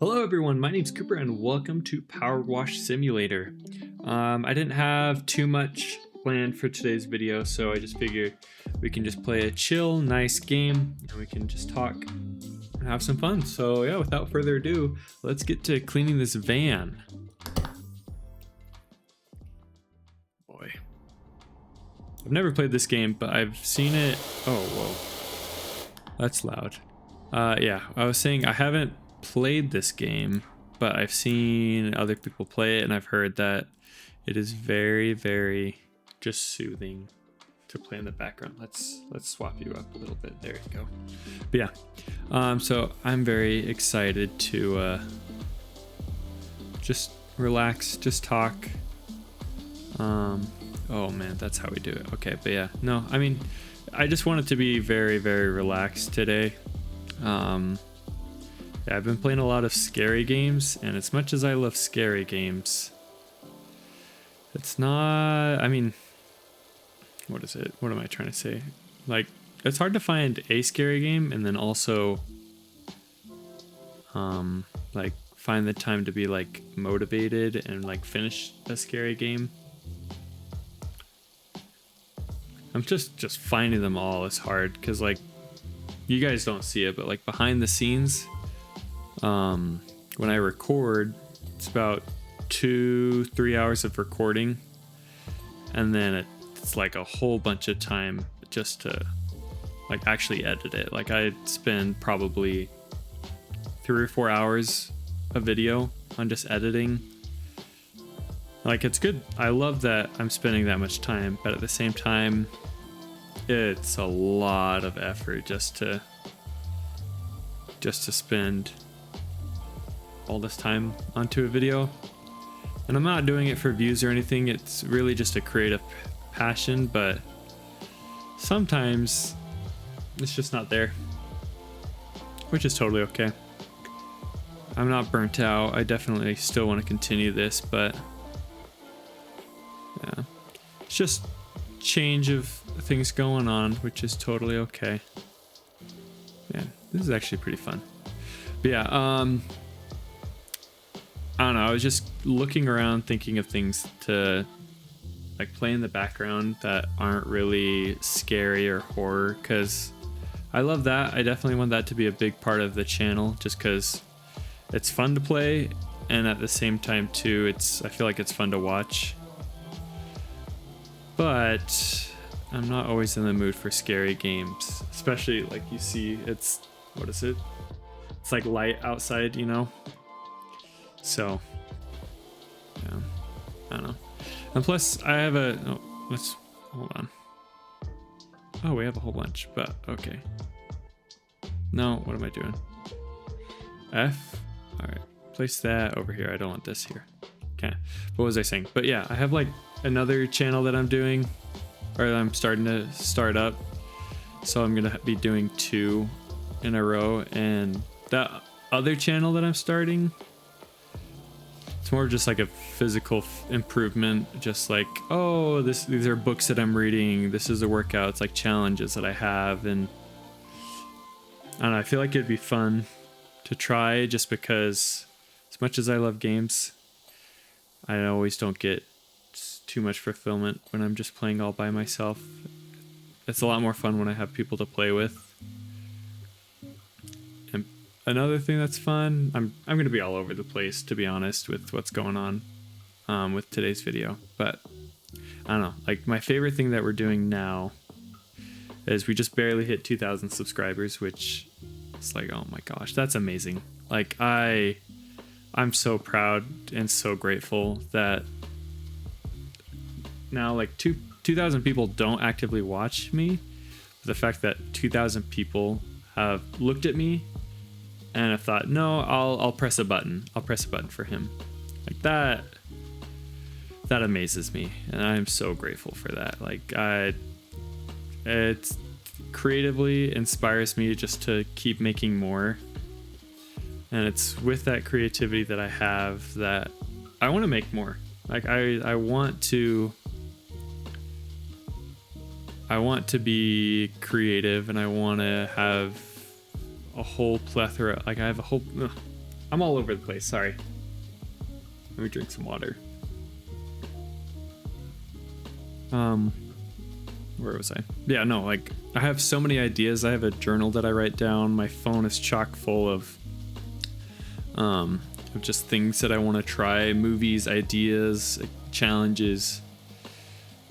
Hello everyone, my name's Cooper and welcome to Power Wash Simulator. I didn't have too much planned for today's video, so I just figured we can just play a chill, nice game and we can just talk and have some fun. So yeah, without further ado, let's get to cleaning this van. Boy. I've never played this game, but I've seen it. Oh, whoa. That's loud. Yeah, I was saying I haven't played this game, but I've seen other people play it and I've heard that it is very, very just soothing to play in the background. Let's swap you up a little bit. There you go. But yeah, so I'm very excited to just relax, just talk. Oh man, that's how we do it. Okay, but yeah, no, I mean, I just want it to be very, very relaxed today. Yeah, I've been playing a lot of scary games, and as much as I love scary games, it's not, I mean, what is it? What am I trying to say? Like, it's hard to find a scary game and then also, like, find the time to be, like, motivated and, like, finish a scary game. I'm just finding them all is hard, because, like, you guys don't see it, but, like, behind the scenes, when I record, it's about 2-3 hours of recording, and then it's like a whole bunch of time just to like actually edit it. Like I spend probably 3 or 4 hours of video on just editing. Like it's good. I love that I'm spending that much time, but at the same time, it's a lot of effort just to spend all this time onto a video. And I'm not doing it for views or anything. It's really just a creative passion, but sometimes it's just not there, which is totally okay. I'm not burnt out. I definitely still want to continue this, but yeah, it's just change of things going on, which is totally okay. Yeah, this is actually pretty fun. But yeah, I don't know, I was just looking around thinking of things to like play in the background that aren't really scary or horror, because I love that. I definitely want that to be a big part of the channel, just because it's fun to play, and at the same time too, I feel like it's fun to watch. But I'm not always in the mood for scary games, especially like you see, what is it? It's like light outside, you know? So, yeah, I don't know. And plus, I have hold on. Oh, we have a whole bunch, but okay. No, what am I doing? F? Alright, place that over here. I don't want this here. Okay, what was I saying? But yeah, I have like another channel that I'm doing, or that I'm starting to start up. So I'm gonna be doing 2 in a row, and that other channel that I'm starting, it's more just like a physical improvement, just like, oh, these are books that I'm reading, this is a workout, it's like challenges that I have, and I don't know, I feel like it'd be fun to try, just because as much as I love games, I always don't get too much fulfillment when I'm just playing all by myself. It's a lot more fun when I have people to play with. And another thing that's fun, I'm going to be all over the place, to be honest, with what's going on with today's video. But I don't know, like my favorite thing that we're doing now is we just barely hit 2,000 subscribers, which is like, oh my gosh, that's amazing. Like I'm so proud and so grateful that now like 2,000 people don't actively watch me. The fact that 2,000 people have looked at me and have thought, no, I'll press a button. I'll press a button for him. Like that amazes me, and I'm so grateful for that. Like it creatively inspires me just to keep making more. And it's with that creativity that I have that I want to make more. Like I want to be creative, and I want to have a whole plethora. Like I have a whole I'm all over the place. Sorry. Let me drink some water. Where was I? Yeah, no, like I have so many ideas. I have a journal that I write down. My phone is chock full of just things that I want to try, movies, ideas, challenges.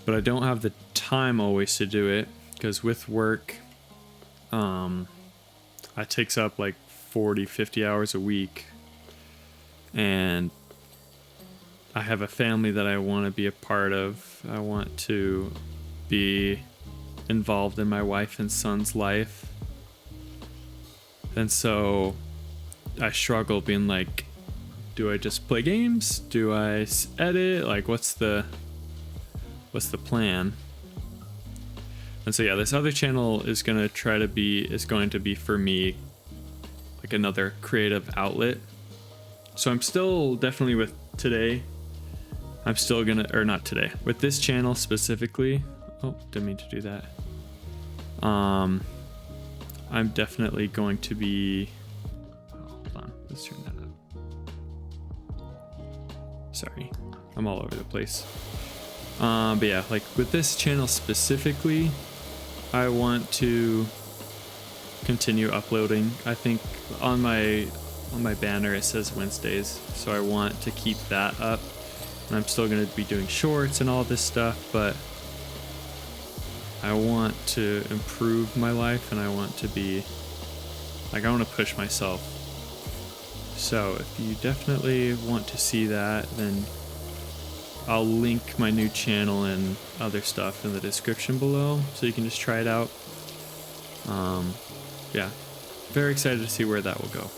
But I don't have the time always to do it because with work, it takes up like 40, 50 hours a week. And I have a family that I want to be a part of. I want to be involved in my wife and son's life. And so I struggle being like, do I just play games? Do I edit? Like, what's the plan? And so yeah, this other channel is going to be for me like another creative outlet. So I'm still definitely with today. I'm still gonna, or not today, with this channel specifically. Oh, didn't mean to do that. I'm definitely going to be, hold on, let's turn that up. Sorry, I'm all over the place. But yeah, like with this channel specifically, I want to continue uploading. I think on my banner it says Wednesdays, so I want to keep that up. And I'm still going to be doing shorts and all this stuff, but I want to improve my life and I want to be like, I want to push myself. So if you definitely want to see that, then I'll link my new channel and other stuff in the description below so you can just try it out. Yeah, very excited to see where that will go.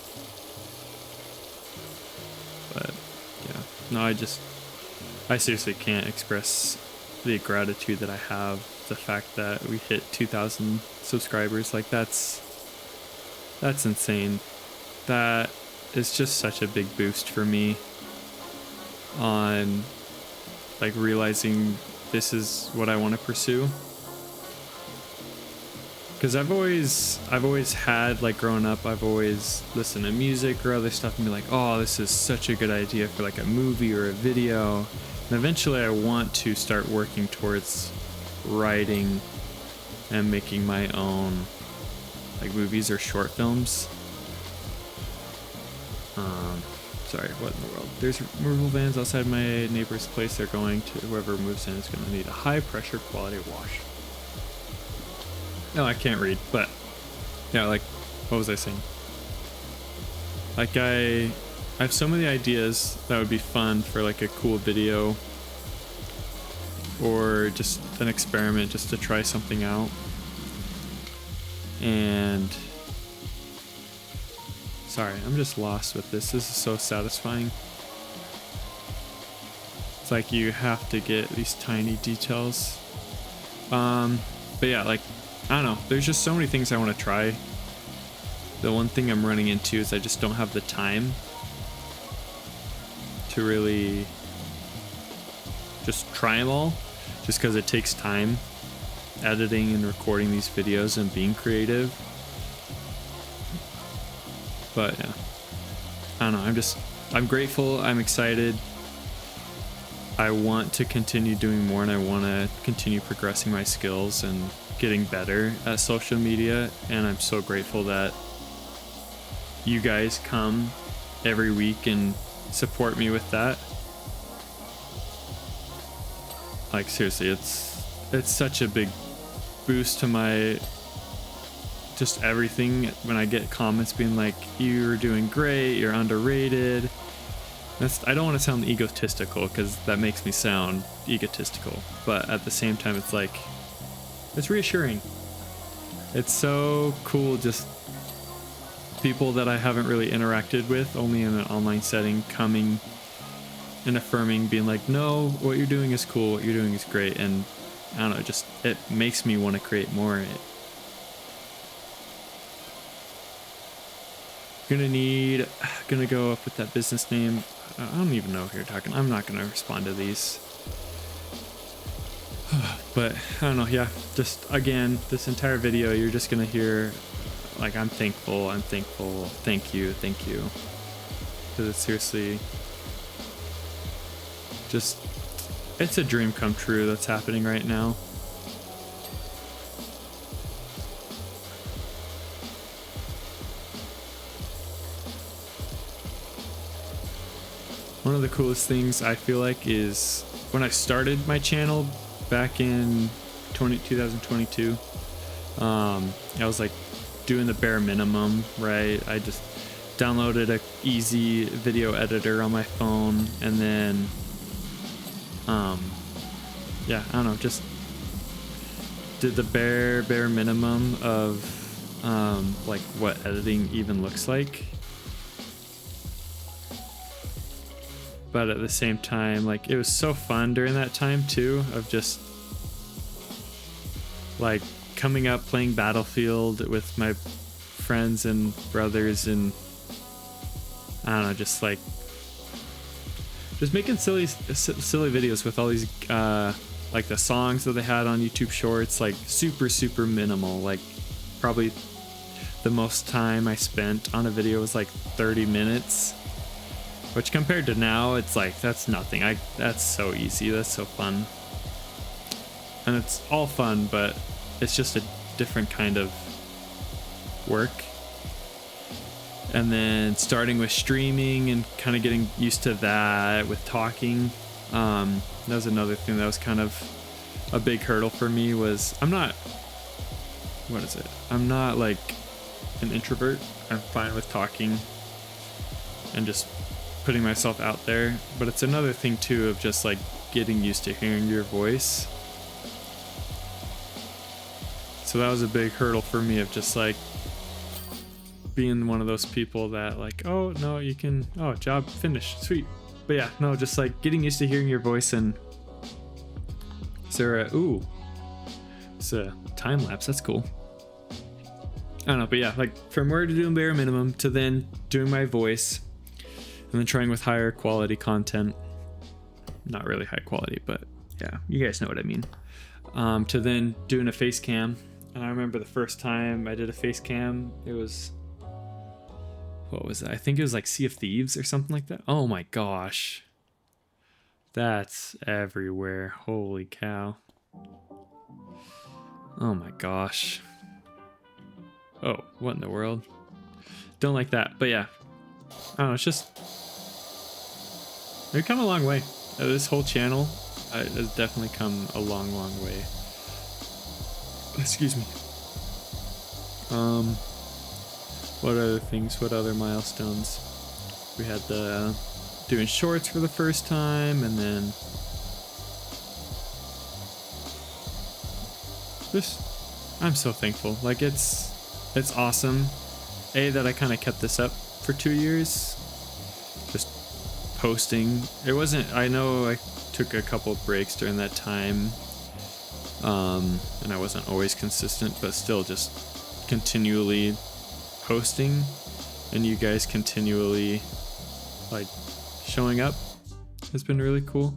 But yeah, no, I seriously can't express the gratitude that I have. The fact that we hit 2,000 subscribers, like that's insane. That is just such a big boost for me on like realizing this is what I want to pursue. Because I've always had, like growing up, I've always listened to music or other stuff and be like, oh, this is such a good idea for like a movie or a video. And eventually I want to start working towards writing and making my own like movies or short films. Sorry, what in the world? There's removal vans outside my neighbor's place. They're going to, whoever moves in is going to need a high pressure quality wash. No, I can't read, but yeah, like, what was I saying? Like I have so many ideas that would be fun for like a cool video or just an experiment just to try something out. And sorry, I'm just lost with this. This is so satisfying. It's like you have to get these tiny details. But yeah, like, I don't know. There's just so many things I want to try. The one thing I'm running into is I just don't have the time to really just try them all, just because it takes time editing and recording these videos and being creative. But yeah, I don't know. I'm grateful. I'm excited. I want to continue doing more and I want to continue progressing my skills and getting better at social media. And I'm so grateful that you guys come every week and support me with that. Like seriously, it's such a big boost to my just everything when I get comments being like, you're doing great, you're underrated. I don't want to sound egotistical because that makes me sound egotistical, but at the same time it's like, it's reassuring. It's so cool, just people that I haven't really interacted with, only in an online setting, coming and affirming, being like, no, what you're doing is cool, what you're doing is great. And I don't know, just it makes me want to create more. Gonna go up with that business name. I don't even know who you're talking. I'm not gonna respond to these. But I don't know, yeah, just again, this entire video, you're just gonna hear like, I'm thankful, thank you. because it's seriously just, it's a dream come true that's happening right now. One of the coolest things I feel like is when I started my channel back in 2022, I was like doing the bare minimum, right? I just downloaded a easy video editor on my phone, and then yeah, I don't know, just did the bare minimum of like what editing even looks like. But at the same time, like, it was so fun during that time too, of just like coming up playing Battlefield with my friends and brothers, and I don't know, just like just making silly videos with all these like the songs that they had on YouTube Shorts, like super minimal. Like probably the most time I spent on a video was like 30 minutes, which compared to now, it's like that's nothing. That's so easy, that's so fun, and it's all fun, but it's just a different kind of work. And then starting with streaming and kind of getting used to that with talking, that was another thing that was kind of a big hurdle for me. Was I'm not like an introvert. I'm fine with talking and just putting myself out there, but it's another thing too of just like getting used to hearing your voice. So that was a big hurdle for me, of just like being one of those people that like, oh no, you can, oh, job finished, sweet. But yeah, no, just like getting used to hearing your voice. And Sarah, ooh, it's a time lapse, that's cool. I don't know, but yeah, like from where to doing bare minimum to then doing my voice, and then trying with higher quality content. Not really high quality, but yeah, you guys know what I mean. To then doing a face cam. And I remember the first time I did a face cam, it was, what was it? I think it was like Sea of Thieves or something like that. Oh my gosh. That's everywhere. Holy cow. Oh my gosh. Oh, what in the world? Don't like that. But yeah, I don't know, it's just, we've come a long way. This whole channel has definitely come a long way. Excuse me. What other things? What other milestones? We had the doing shorts for the first time, and then just, I'm so thankful. Like it's awesome. That I kind of kept this up for 2 years. Just posting. It wasn't, I know I took a couple breaks during that time. And I wasn't always consistent, but still just continually posting, and you guys continually like showing up has been really cool.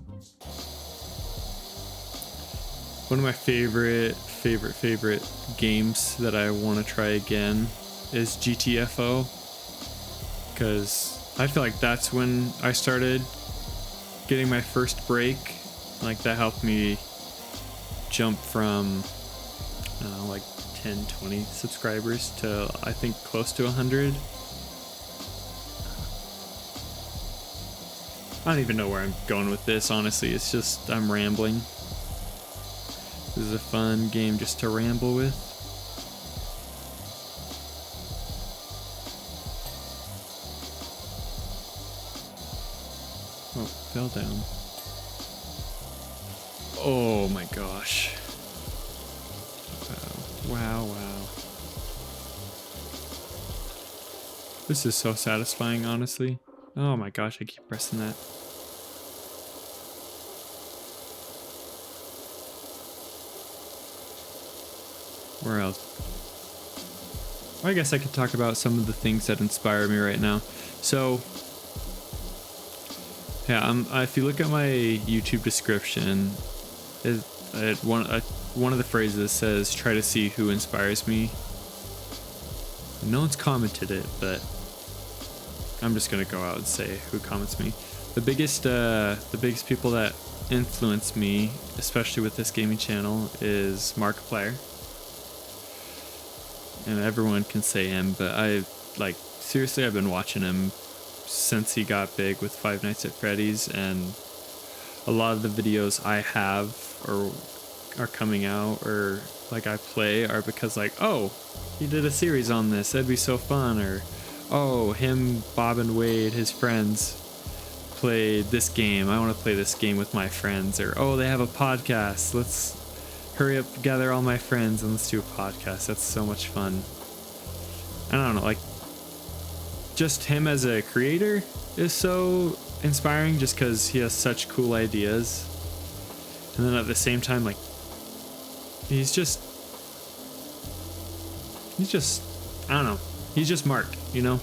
One of my favorite games that I want to try again is GTFO, because I feel like that's when I started getting my first break. Like that helped me jump from like 10, 20 subscribers to I think close to 100. I don't even know where I'm going with this, honestly. It's just I'm rambling. This is a fun game just to ramble with. Oh, fell down. Oh my gosh. Wow. This is so satisfying, honestly. Oh my gosh, I keep pressing that. Where else? Well, I guess I could talk about some of the things that inspire me right now. So, yeah, if you look at my YouTube description, one of the phrases says, try to see who inspires me. No one's commented it, but I'm just gonna go out and say who comments me. The biggest people that influence me, especially with this gaming channel, is Markiplier. And everyone can say him, but seriously, I've been watching him since he got big with Five Nights at Freddy's, and a lot of the videos I have or are coming out or like I play are because like, oh, he did a series on this, that'd be so fun, or oh, him, Bob and Wade, his friends played this game, I want to play this game with my friends, or oh, they have a podcast, let's hurry up, gather all my friends and let's do a podcast. That's so much fun. I don't know, like just him as a creator is so inspiring just because he has such cool ideas, and then at the same time, like he's just I don't know, he's just Mark, you know.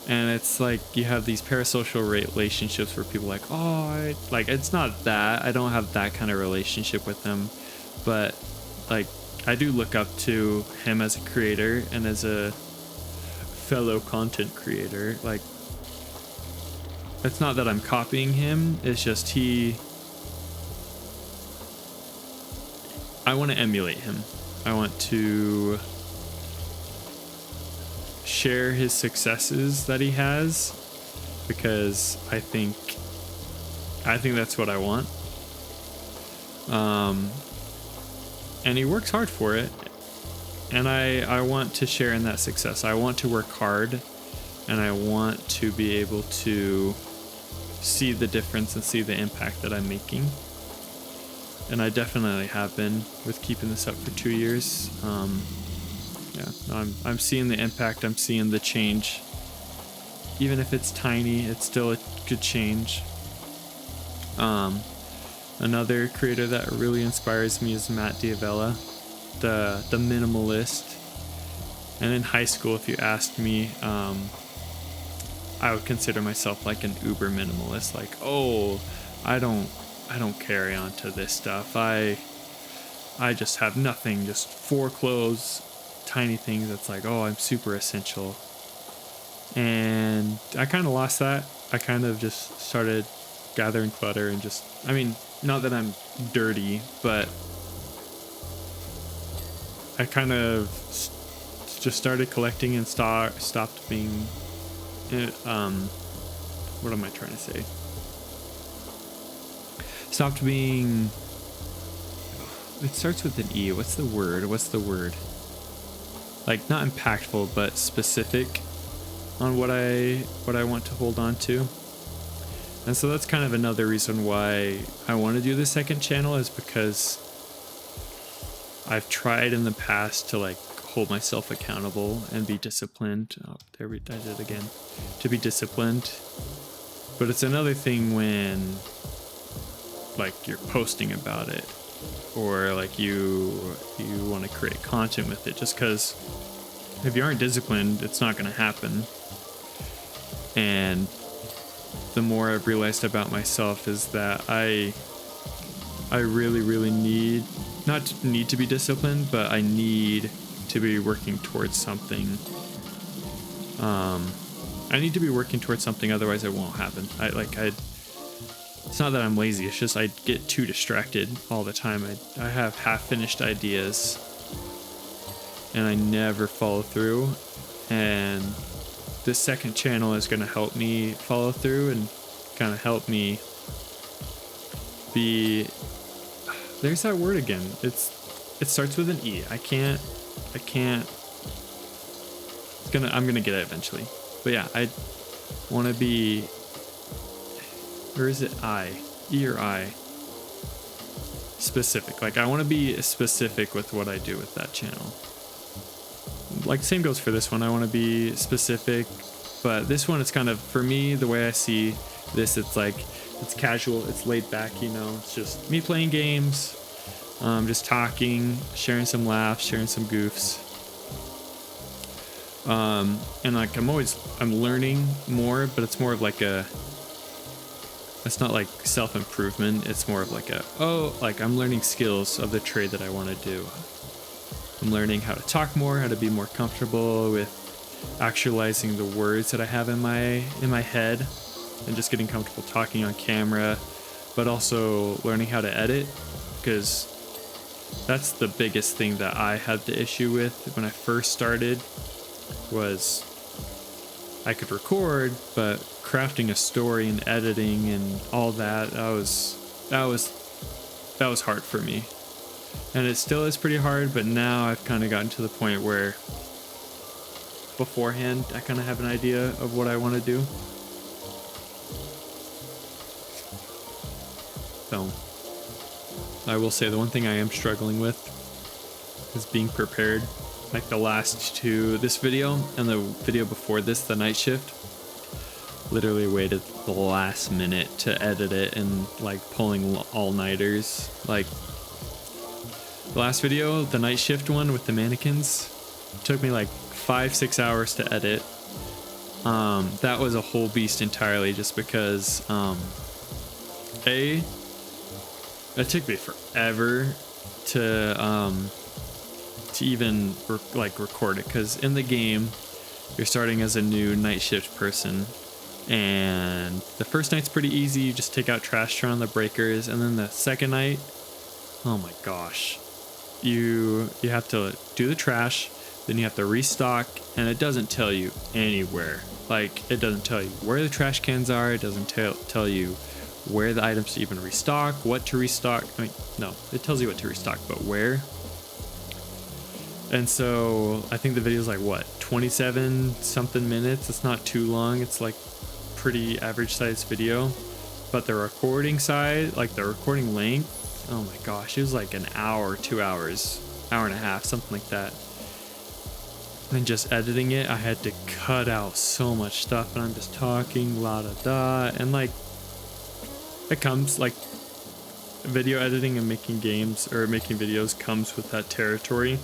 And it's like you have these parasocial relationships where people are like, oh, it's not that, I don't have that kind of relationship with him, but like I do look up to him as a creator and as a fellow content creator. Like, it's not that I'm copying him, it's just I want to emulate him. I want to share his successes that he has, because I think that's what I want. And he works hard for it, and I want to share in that success. I want to work hard, and I want to be able to see the difference and see the impact that I'm making. And I definitely have been with keeping this up for 2 years. I'm seeing the impact, I'm seeing the change. Even if it's tiny, it's still a good change. Another creator that really inspires me is Matt D'Avella, the minimalist. And in high school, if you asked me, I would consider myself like an uber minimalist. Like, oh, I don't carry on to this stuff. I just have nothing, just 4 clothes, tiny things that's like, oh, I'm super essential. And I kind of lost that. I kind of just started gathering clutter and just, I mean, not that I'm dirty, but I kind of just started collecting and stopped being, what am I trying to say? Stopped being, it starts with an E. What's the word? Like, not impactful, but specific on what I want to hold on to. And so that's kind of another reason why I want to do the second channel, is because I've tried in the past to like hold myself accountable and be disciplined. Oh, I did it again. To be disciplined. But it's another thing when like you're posting about it, or like you want to create content with it, just because if you aren't disciplined, it's not going to happen. And the more I've realized about myself is that I really need, not need to be disciplined, but I need to be working towards something. I need to be working towards something, otherwise it won't happen. It's not that I'm lazy, it's just I get too distracted all the time. I have half-finished ideas and I never follow through, and this second channel is going to help me follow through and kind of help me be, there's that word again, it starts with an E. I'm gonna get it eventually, but yeah, I want to be, or is it E or I? Specific. Like, I want to be specific with what I do with that channel. Like, same goes for this one. I want to be specific, but this one, it's kind of, for me, the way I see this, it's like, it's casual, it's laid back, you know, it's just me playing games, just talking, sharing some laughs, sharing some goofs. And like, I'm learning more, but it's more of like it's not like self-improvement, it's more of like I'm learning skills of the trade that I want to do. I'm learning how to talk more, how to be more comfortable with actualizing the words that I have in my head and just getting comfortable talking on camera, but also learning how to edit, because that's the biggest thing that I had the issue with when I first started. Was I could record, but crafting a story and editing and all that was hard for me. And it still is pretty hard, but now I've kind of gotten to the point where beforehand I kind of have an idea of what I want to do. So I will say the one thing I am struggling with is being prepared. Like the last two, this video and the video before this, the night shift, literally waited the last minute to edit it and like pulling all-nighters. Like the last video, the night shift one with the mannequins, took me like 5-6 hours to edit. That was a whole beast entirely, just because it took me forever to even record it, because in the game you're starting as a new night shift person, and the first night's pretty easy. You just take out trash, turn on the breakers, and then the second night, oh my gosh, you have to do the trash, then you have to restock, and it doesn't tell you anywhere. Like, it doesn't tell you where the trash cans are, it doesn't tell you where the items to even restock, what to restock. I mean, no, it tells you what to restock, but where. And so I think the video is like, what, 27 something minutes? It's not too long. It's like pretty average sized video. But the recording side, like the recording length, oh my gosh, it was like an hour, 2 hours, hour and a half, something like that. And just editing it, I had to cut out so much stuff, and I'm just talking la da da, and like it comes, like video editing and making games or making videos comes with that territory.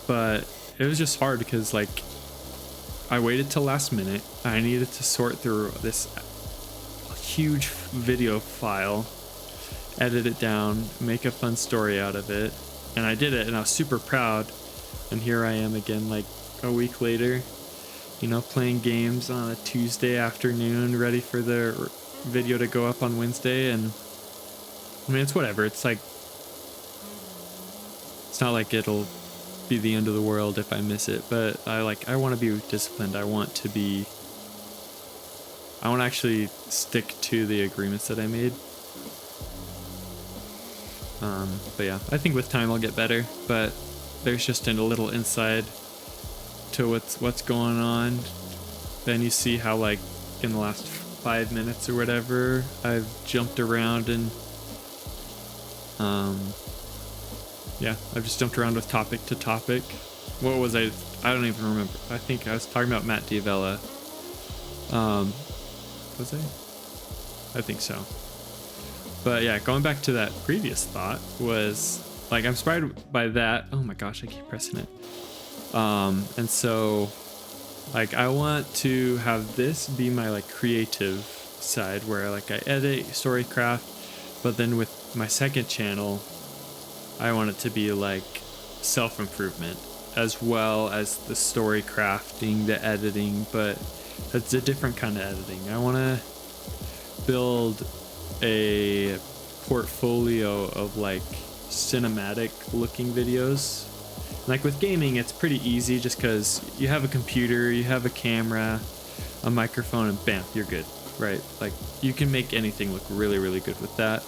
But it was just hard because like I waited till last minute. I needed to sort through this huge video file, edit it down, make a fun story out of it, and I did it, and I was super proud. And here I am again, like a week later, you know, playing games on a Tuesday afternoon, ready for the video to go up on Wednesday. And I mean, it's whatever. It's like, it's not like it'll be the end of the world if I miss it, but I want to be disciplined. I want to actually stick to the agreements that I made. But yeah, I think with time I'll get better, but there's just a little insight to what's going on. Then you see how, like, in the last 5 minutes or whatever, I've jumped around and yeah, I've just jumped around with topic to topic. What was I don't even remember. I think I was talking about Matt D'Avella. Was I think so. But yeah, going back to that previous thought, was like, I'm inspired by that. Oh my gosh, I keep pressing it. And so like I want to have this be my like creative side, where like I edit, storycraft, but then with my second channel, I want it to be like self-improvement as well as the story crafting, the editing, but it's a different kind of editing. I want to build a portfolio of like cinematic looking videos. Like with gaming, it's pretty easy just because you have a computer, you have a camera, a microphone, and bam, you're good, right? Like you can make anything look really, really good with that.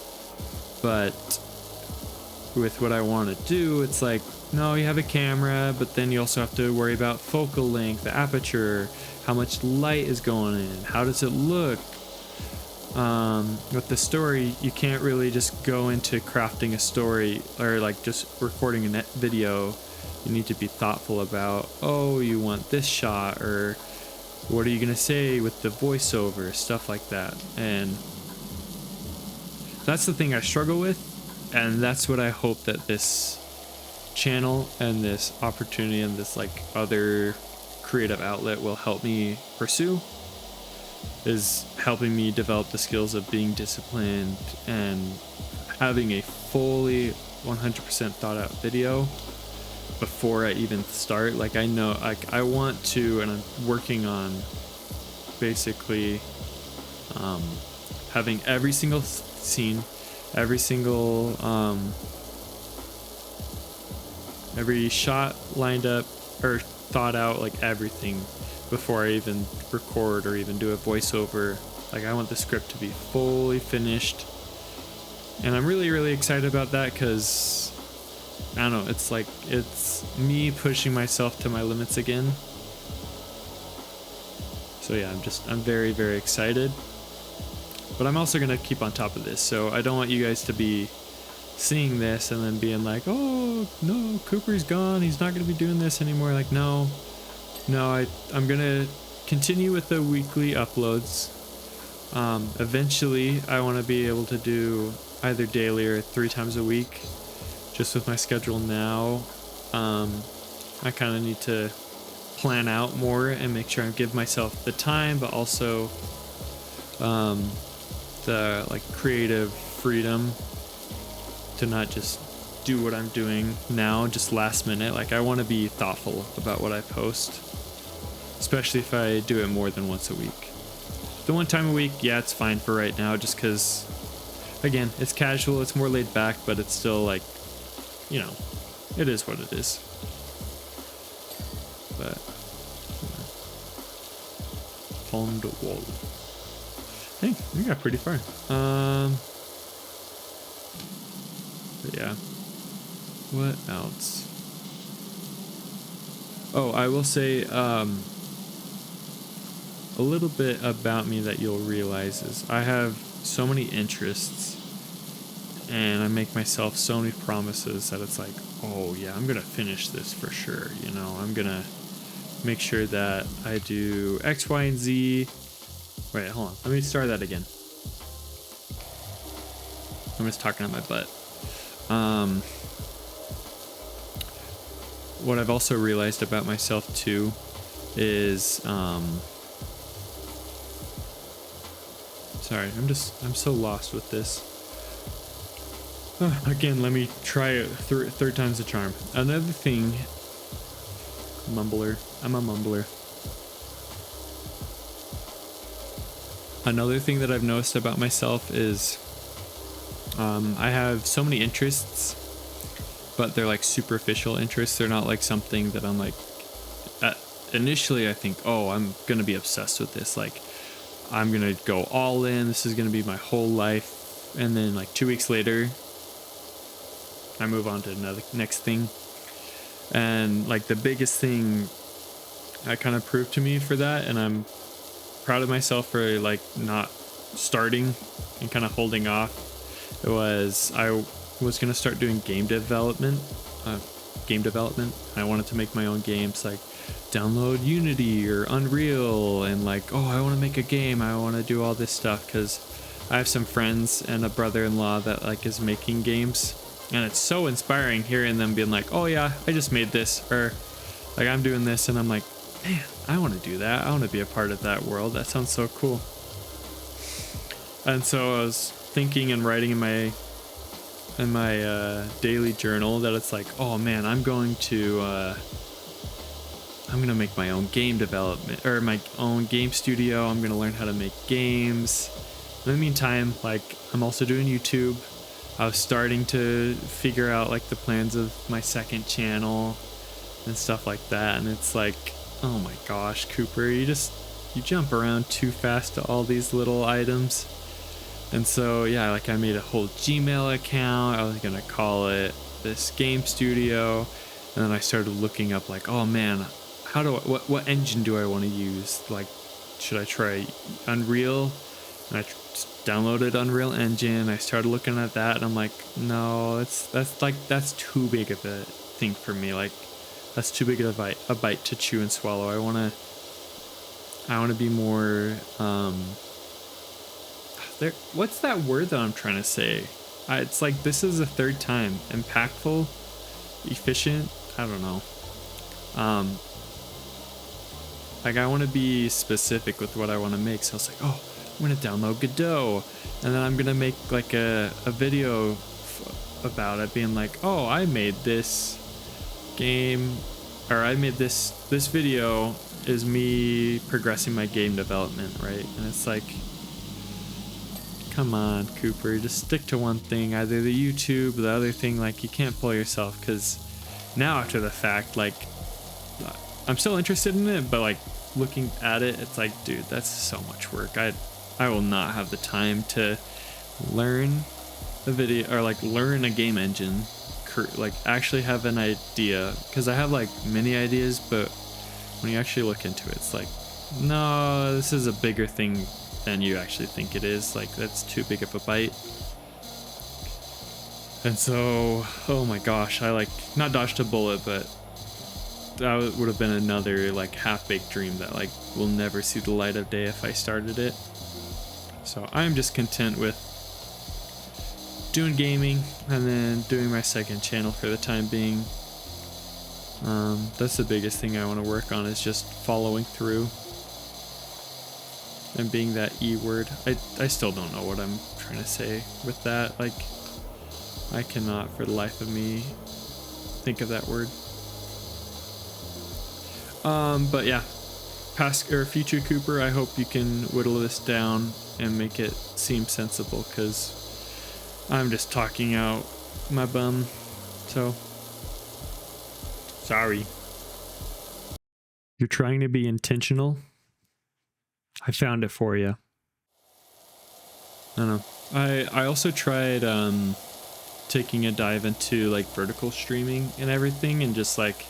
But with what I want to do, it's like, no, you have a camera, but then you also have to worry about focal length, the aperture, how much light is going in, how does it look. With the story, you can't really just go into crafting a story or like just recording a video. You need to be thoughtful about, oh, you want this shot, or what are you gonna say with the voiceover, stuff like that. And that's the thing I struggle with, and that's what I hope that this channel and this opportunity and this like other creative outlet will help me pursue, is helping me develop the skills of being disciplined and having a fully 100% thought out video before I even start. Like I know, like I want to, and I'm working on basically having every single scene, every single every shot lined up or thought out, like everything before I even record or even do a voiceover. Like I want the script to be fully finished, and I'm really, really excited about that because I don't know, it's like it's me pushing myself to my limits again. So yeah, I'm very, very excited, but I'm also gonna keep on top of this, so I don't want you guys to be seeing this and then being like, oh no, Cooper's gone, he's not gonna be doing this anymore. Like no, I'm gonna continue with the weekly uploads. Eventually I want to be able to do either daily or 3 times a week. Just with my schedule now, I kind of need to plan out more and make sure I give myself the time, but also the like creative freedom to not just do what I'm doing now just last minute. Like I want to be thoughtful about what I post, especially if I do it more than once a week. The 1 time a week, yeah, it's fine for right now, just because again, it's casual, it's more laid back, but it's still like, you know, it is what it is. But on the wall. Hey, we got pretty far. But yeah. What else? Oh, I will say a little bit about me that you'll realize is I have so many interests, and I make myself so many promises that it's like, oh yeah, I'm gonna finish this for sure. You know, I'm gonna make sure that I do X, Y, and Z. Wait, hold on. Let me start that again. I'm just talking on my butt. What I've also realized about myself too is, sorry, I'm so lost with this. Again, let me try it. Third time's the charm. Another thing, mumbler. I'm a mumbler. Another thing that I've noticed about myself is I have so many interests, but they're like superficial interests. They're not like something that I'm like, initially I think, oh, I'm going to be obsessed with this. Like, I'm going to go all in. This is going to be my whole life. And then like 2 weeks later, I move on to another next thing. And like the biggest thing that kind of proved to me for that, and I'm proud of myself for like not starting and kind of holding off, it was I was going to start doing game development. I wanted to make my own games, like download Unity or Unreal, and like, oh, I want to make a game, I want to do all this stuff, because I have some friends and a brother-in-law that like is making games, and it's so inspiring hearing them being like, oh yeah, I just made this, or like I'm doing this, and I'm like, man, I want to do that. I want to be a part of that world. That sounds so cool. And so I was thinking and writing in my daily journal that it's like, oh man, I'm gonna make my own game development, or my own game studio. I'm gonna learn how to make games. In the meantime, like, I'm also doing YouTube. I was starting to figure out like the plans of my second channel and stuff like that, and it's like, oh my gosh, Cooper, you jump around too fast to all these little items. And so yeah, like I made a whole Gmail account. I was gonna call it this game studio, and then I started looking up like, oh man, what engine do I want to use? Like, should I try Unreal? And I downloaded Unreal Engine. I started looking at that, and I'm like, no, that's too big of a thing for me. Like, that's too big of a bite to chew and swallow. I wanna be more what's that word that I'm trying to say? It's like, this is the third time. Impactful, efficient, I don't know. Like, I want to be specific with what I want to make. So I was like, oh, I'm going to download Godot, and then I'm going to make like a video about it, being like, oh, I made this game, or I made this video is me progressing my game development, right? And it's like, come on, Cooper, just stick to one thing, either the YouTube, the other thing. Like, you can't pull yourself, because now after the fact, like, I'm still interested in it, but like looking at it, it's like, dude, that's so much work. I will not have the time to learn a video, or like learn a game engine, like actually have an idea, because I have like many ideas, but when you actually look into it, it's like, no, this is a bigger thing than you actually think it is. Like, that's too big of a bite. And so, oh my gosh, I like not dodged a bullet, but that would have been another like half-baked dream that like will never see the light of day if I started it. So I'm just content with doing gaming and then doing my second channel for the time being. That's the biggest thing I want to work on, is just following through and being that E word. I still don't know what I'm trying to say with that. Like, I cannot for the life of me think of that word. But yeah, past or future Cooper, I hope you can whittle this down and make it seem sensible, because I'm just talking out my bum. So, sorry. You're trying to be intentional? I found it for you. I don't know. I also tried taking a dive into like vertical streaming and everything, and just like,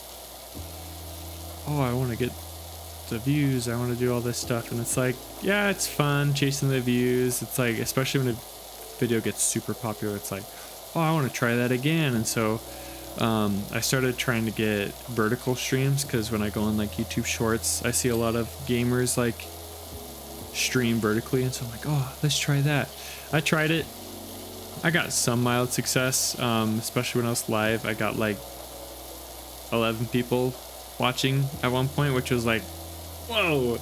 oh, I want to get the views, I want to do all this stuff, and it's like, yeah, it's fun chasing the views. It's like, especially when a video gets super popular, it's like, oh, I want to try that again. And so I started trying to get vertical streams, because when I go on like YouTube Shorts, I see a lot of gamers like stream vertically, and so I'm like, oh, let's try that. I tried it. I got some mild success, especially when I was live. I got like 11 people watching at one point, which was like, whoa.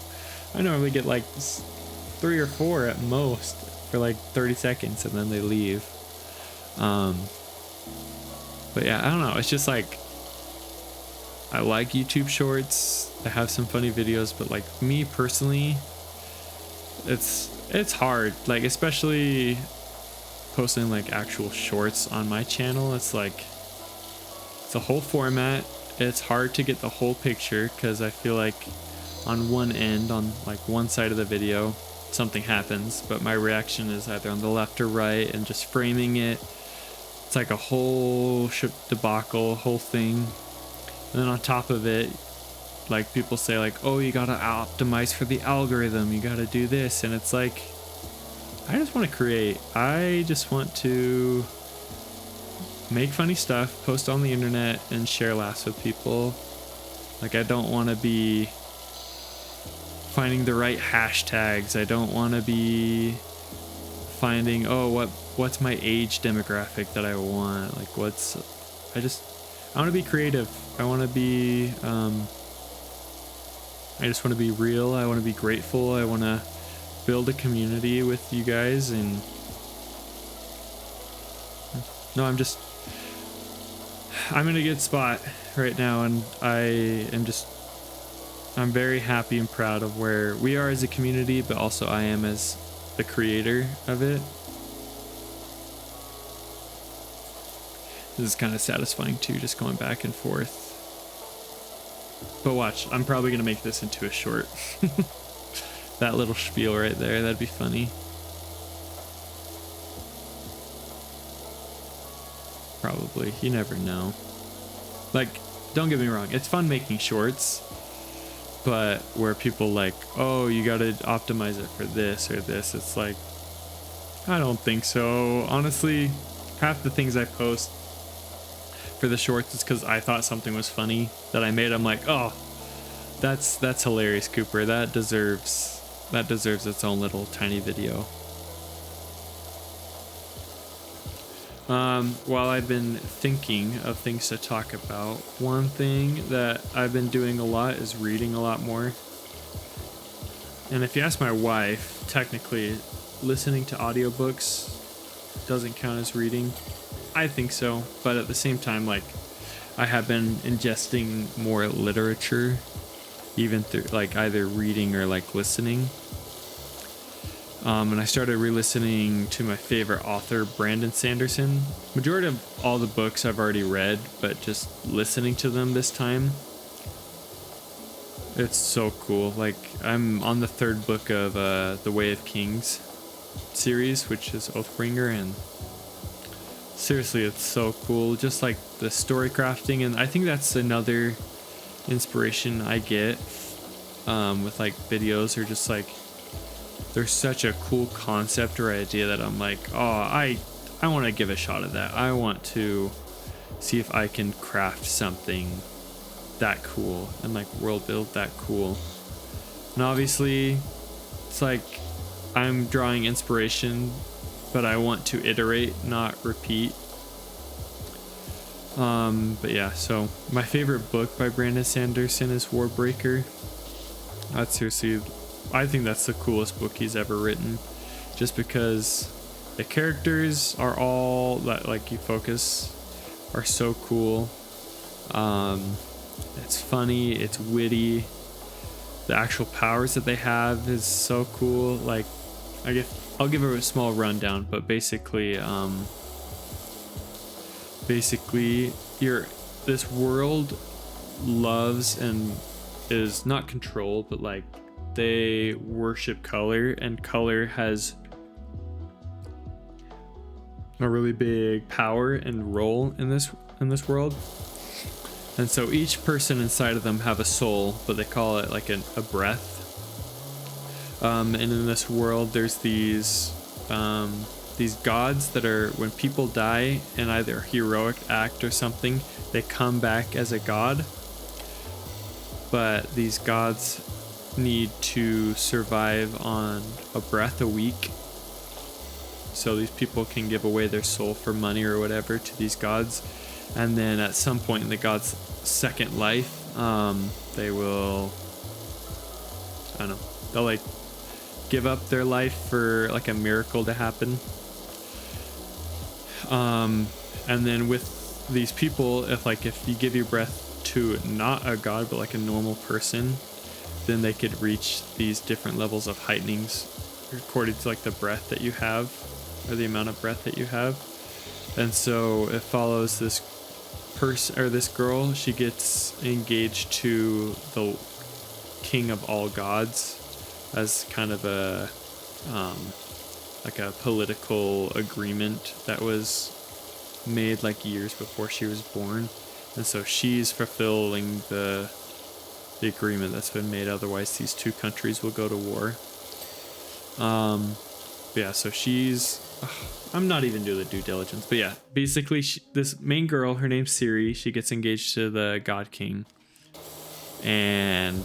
I normally get like 3 or 4 at most for like 30 seconds, and then they leave. But yeah, I don't know, it's just like, I like YouTube Shorts. They have some funny videos, but like me personally, it's hard, like especially posting like actual shorts on my channel. It's like, it's a whole format. It's hard to get the whole picture, because I feel like on one end, on like one side of the video, something happens, but my reaction is either on the left or right, and just framing it, it's like a whole debacle, whole thing. And then on top of it, like people say like, oh, you gotta optimize for the algorithm, you gotta do this, and it's like, I just want to create. I just want to make funny stuff, post on the internet, and share laughs with people. Like, I don't want to be finding the right hashtags. I don't want to be finding, oh, what's my age demographic that I want. Like, I want to be creative. I want to be, I just want to be real. I want to be grateful. I want to build a community with you guys. And no, I'm in a good spot right now, and I'm very happy and proud of where we are as a community, but also I am as the creator of it. This is kind of satisfying too, just going back and forth. But watch, I'm probably gonna make this into a short. That little spiel right there, that'd be funny. Probably, you never know. Like, don't get me wrong, it's fun making shorts, but where people like, oh, you gotta optimize it for this or this, it's like, I don't think so. Honestly, half the things I post for the shorts is because I thought something was funny that I made. I'm like, oh, that's hilarious, Cooper. That deserves its own little tiny video. While I've been thinking of things to talk about, one thing that I've been doing a lot is reading a lot more. And if you ask my wife, technically listening to audiobooks doesn't count as reading. I think so, but at the same time, like, I have been ingesting more literature, even through like either reading or like listening. And I started re-listening to my favorite author, Brandon Sanderson. Majority of all the books I've already read, but just listening to them this time, it's so cool. Like, I'm on the third book of The Way of Kings series, which is Oathbringer, and seriously, it's so cool. Just like the story crafting, and I think that's another inspiration I get with like videos, or just like there's such a cool concept or idea that I'm like, oh, I want to give a shot at that. I want to see if I can craft something that cool and like world build that cool. And obviously it's like I'm drawing inspiration, but I want to iterate, not repeat. But yeah, so my favorite book by Brandon Sanderson is Warbreaker. That's seriously, I think that's the coolest book he's ever written, just because the characters are all that like you focus are so cool. It's funny, it's witty. The actual powers that they have is so cool. Like, I'll give it a small rundown, but basically this world loves and is not controlled, but like they worship color, and color has a really big power and role in this world. And so each person inside of them have a soul, but they call it like a breath. And in this world, there's these gods that are, when people die in either a heroic act or something, they come back as a god. But these gods need to survive on a breath a week. So these people can give away their soul for money or whatever to these gods. And then at some point in the god's second life, they will, I don't know, they'll like give up their life for like a miracle to happen. And then with these people, if you give your breath to not a god but like a normal person, then they could reach these different levels of heightenings according to like the breath that you have, or the amount of breath that you have. And so it follows this person, or this girl, she gets engaged to the king of all gods as kind of a like a political agreement that was made like years before she was born. And so she's fulfilling the agreement that's been made, otherwise these two countries will go to war. Yeah, so she's I'm not even doing the due diligence, but yeah, basically this main girl, her name's Ciri, she gets engaged to the God King, and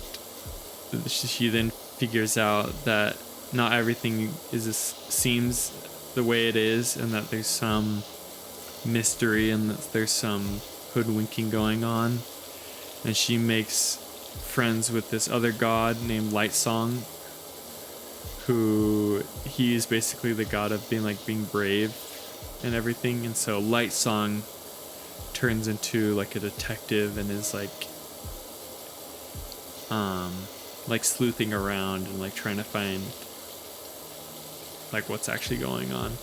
she then figures out that not everything seems the way it is, and that there's some mystery and that there's some hoodwinking going on. And she makes friends with this other god named Lightsong, who he's basically the god of being brave and everything. And so Lightsong turns into like a detective and is like sleuthing around and like trying to find like what's actually going on.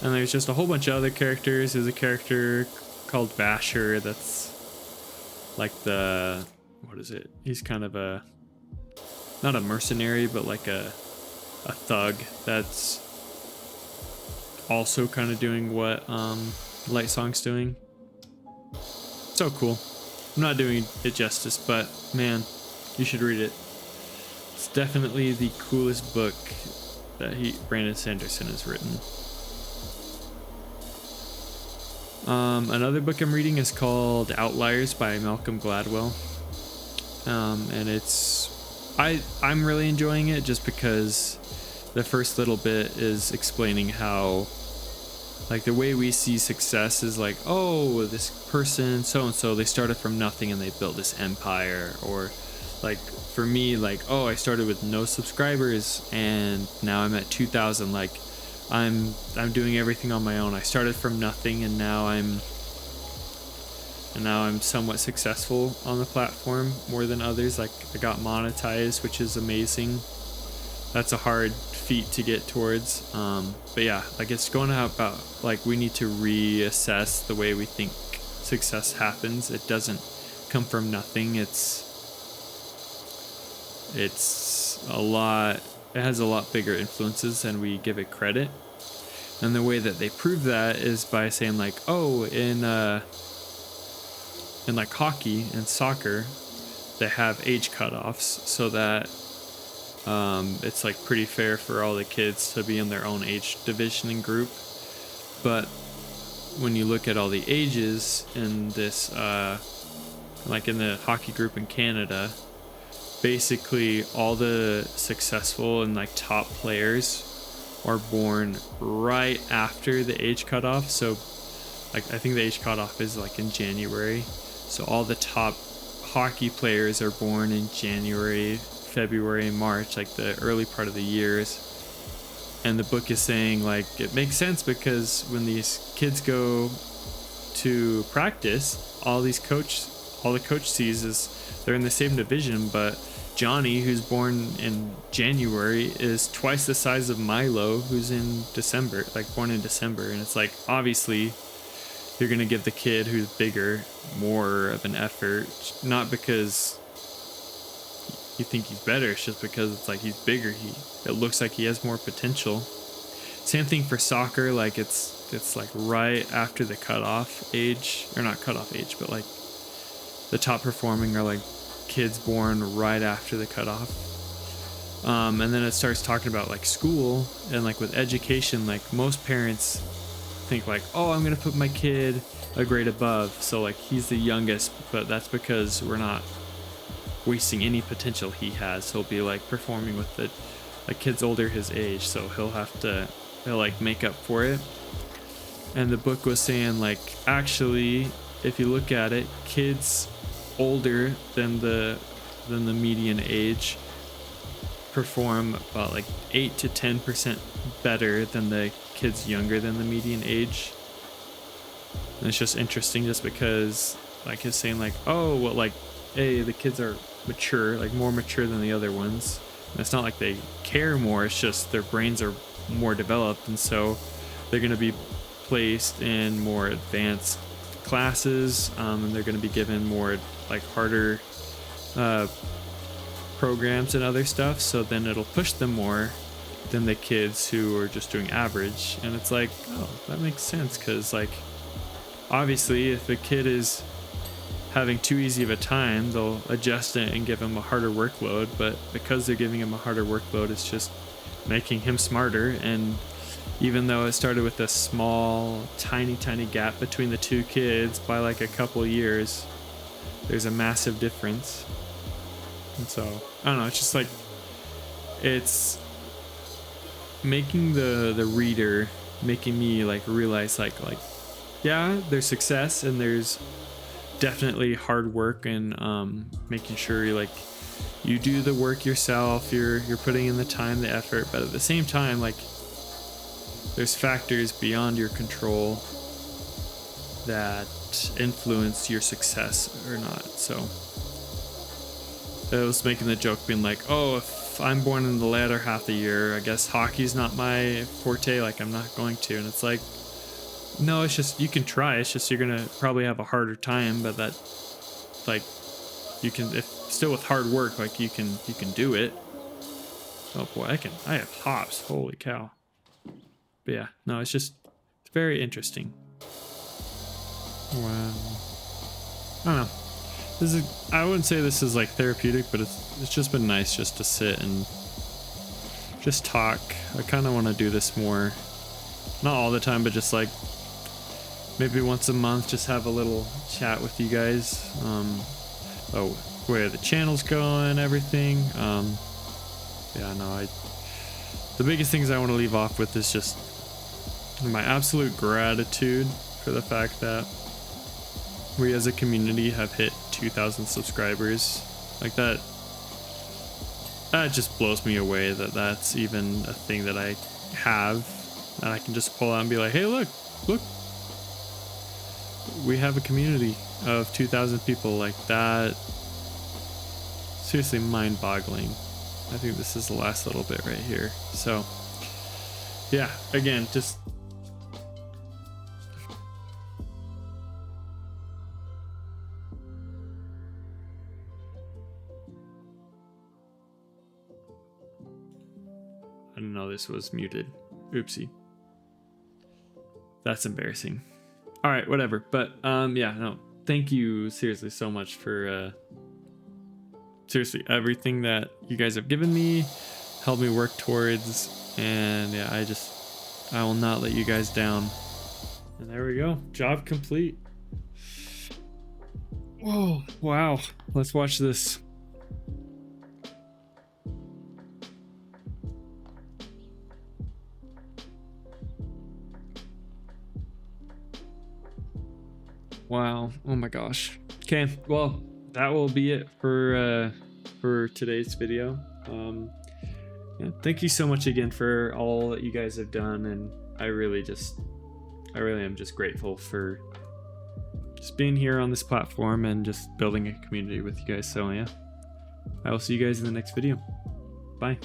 And there's just a whole bunch of other characters. There's a character called Basher that's like he's kind of not a mercenary, but like a thug that's also kind of doing what Lightsong's doing. So cool. I'm not doing it justice, but man, you should read it. It's definitely the coolest book that Brandon Sanderson has written. Another book I'm reading is called Outliers by Malcolm Gladwell. And I'm really enjoying it just because the first little bit is explaining how, like, the way we see success is like, oh, this person, so-and-so, they started from nothing and they built this empire. Or like for me, like, oh, I started with no subscribers and now I'm at 2,000. Like, I'm doing everything on my own. I started from nothing and now I'm and now I'm somewhat successful on the platform more than others. Like I got monetized, which is amazing. That's a hard feat to get towards. But yeah, like it's going about like we need to reassess the way we think success happens. It doesn't come from nothing. It's a lot. It has a lot bigger influences than we give it credit. And the way that they prove that is by saying like, oh, in like hockey and soccer, they have age cutoffs so that it's like pretty fair for all the kids to be in their own age division and group. But when you look at all the ages in this, like in the hockey group in Canada, basically all the successful and like top players are born right after the age cutoff. So like I think the age cutoff is like in January. So all the top hockey players are born in January, February, March, like the early part of the years. And the book is saying like it makes sense because when these kids go to practice, all the coach sees is they're in the same division, but Johnny, who's born in January, is twice the size of Milo, who's in December, like born in December. And it's like, obviously, you're going to give the kid who's bigger more of an effort, not because you think he's better, it's just because it's like he's bigger. It looks like he has more potential. Same thing for soccer, like it's like right after the cutoff age, or not cutoff age, but like the top performing are like kids born right after the cutoff. And then it starts talking about like school and like with education, like most parents think like, oh, I'm gonna put my kid a grade above, so like he's the youngest, but that's because we're not wasting any potential he has. He'll be like performing with the like kids older his age, so he'll like make up for it. And the book was saying like, actually, if you look at it, kids older than the median age perform about like 8 to 10% better than the kids younger than the median age. And it's just interesting just because like it's saying like, oh, well, like, hey, the kids are mature, like more mature than the other ones. And it's not like they care more, it's just their brains are more developed, and so they're going to be placed in more advanced classes, and they're going to be given more like harder programs and other stuff, so then it'll push them more than the kids who are just doing average. And it's like, oh, that makes sense, because like obviously if a kid is having too easy of a time, they'll adjust it and give him a harder workload, but because they're giving him a harder workload, it's just making him smarter. And even though it started with a small tiny gap between the two kids, by like a couple years there's a massive difference. And so I don't know, it's just like it's making the reader, making me like realize like yeah, there's success and there's definitely hard work, and making sure you do the work yourself, you're putting in the time, the effort, but at the same time like there's factors beyond your control that influence your success or not. So I was making the joke being like, oh, if I'm born in the latter half of the year, I guess hockey's not my forte, like I'm not going to. And it's like, no, it's just, you can try, it's just you're gonna probably have a harder time, but that like you can, if still with hard work, like you can do it. Oh boy, I have hops, holy cow. But yeah, no, it's very interesting. Wow. I don't know. I wouldn't say this is like therapeutic, but it's just been nice just to sit and just talk. I kind of want to do this more, not all the time, but just like maybe once a month, just have a little chat with you guys. Where the channel's going, everything. Yeah, no, the biggest things I want to leave off with is just my absolute gratitude for the fact that we as a community have hit 2,000 subscribers. Like that just blows me away that that's even a thing that I have, and I can just pull out and be like, hey, look, we have a community of 2,000 people. Like, that, seriously mind-boggling. I think this is the last little bit right here. So yeah, again, just I didn't know this was muted. Oopsie. That's embarrassing. All right, whatever. But yeah, no, thank you seriously so much for seriously everything that you guys have given me, helped me work towards, and yeah, I will not let you guys down. And there we go, job complete. Whoa, wow. Let's watch this. Wow. Oh my gosh. Okay. Well, that will be it for today's video. Yeah, thank you so much again for all that you guys have done, and I really am just grateful for just being here on this platform and just building a community with you guys. So yeah, I will see you guys in the next video. Bye.